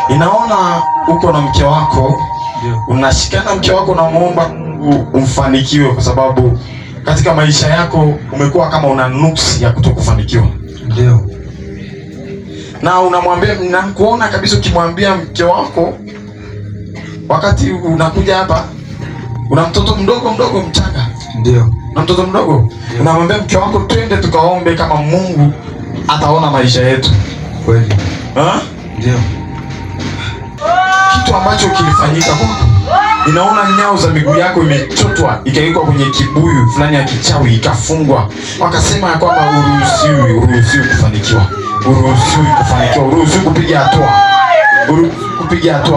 Inaona uko na mke wako, unashikana mke wako na muomba Mungu umfanikiwe, kwa sababu katika maisha yako umekuwa kama una nuksi ya kutokufanikiwa. Ndio. Na unamwambia, ninakuona kabisa ukimwambia mke wako, wakati unakuja hapa una mtoto mdogo mchanga. Ndio. Na mtoto mdogo, unamwambia mke wako, twende tukaombe kama Mungu ataona maisha yetu. Kweli. Ndio. Kitu ambacho kilifanyika kwako, inaona nyao za miguu yako imechotwa ikawekwa kwenye kibuyu fulani ya kichawi ikafungwa. Wakasema ya kwamba uruhusiwi kufanikiwa. Uruhusiwi kupiga hatua.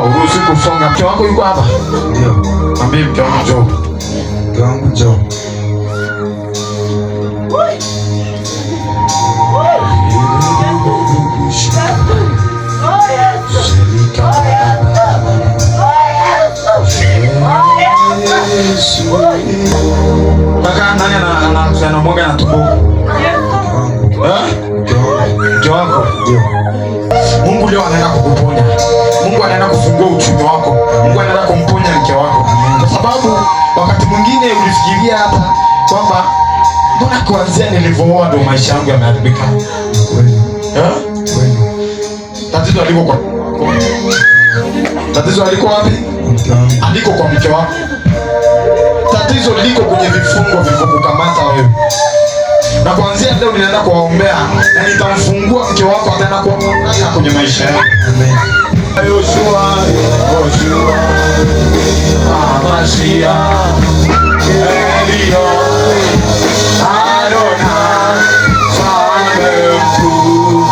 Uruhusiwi kusonga. Mke wako yuko hapa? Ndio. Mwambie mke wako njoo. Mke wangu njoo. Kaka, nani anamwaga na tumbo? Mke wako? Ndio. Mungu leo anaenda kukuponya. Mungu anaenda kufungua uchumi wako. Mungu anaenda kumponya mke wako. Kwa sababu wakati mwingine ulifikiria hapa kwamba mbona kuanzia nilivyooa ndo maisha yangu yameharibika. Kweli. Kweli. Tatizo aliko wapi? Aliko kwa mke wako. Tatizo liko kwenye vifungo vilivyokukamata wewe. Na kuanzia leo ninaenda kuwaombea na nitamfungua mke wako, ataenda kuondoka kwenye maisha yako. Amen. Yoshua Amasia Elio Adonai Mfalme mkuu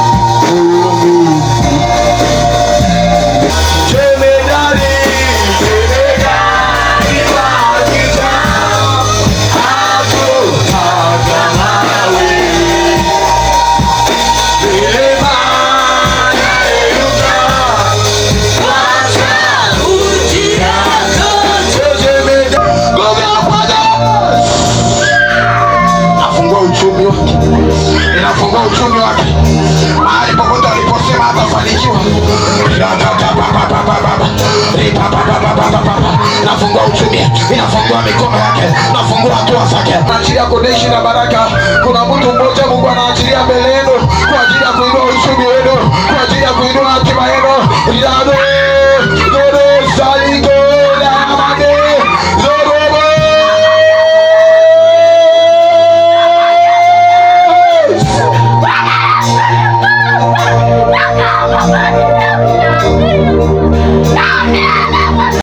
uchumi wake mahali popote aliposema hatafanikiwa. Nafungua uchumi, inafungua mikono yake, nafungua hatua zake, naachilia kodeshi na baraka. Kuna mtu mmoja Mungu anaachilia mbele yenu kwa ajili ya kuinua uchumi wenu, kwa ajili ya kuinua hatima yenu.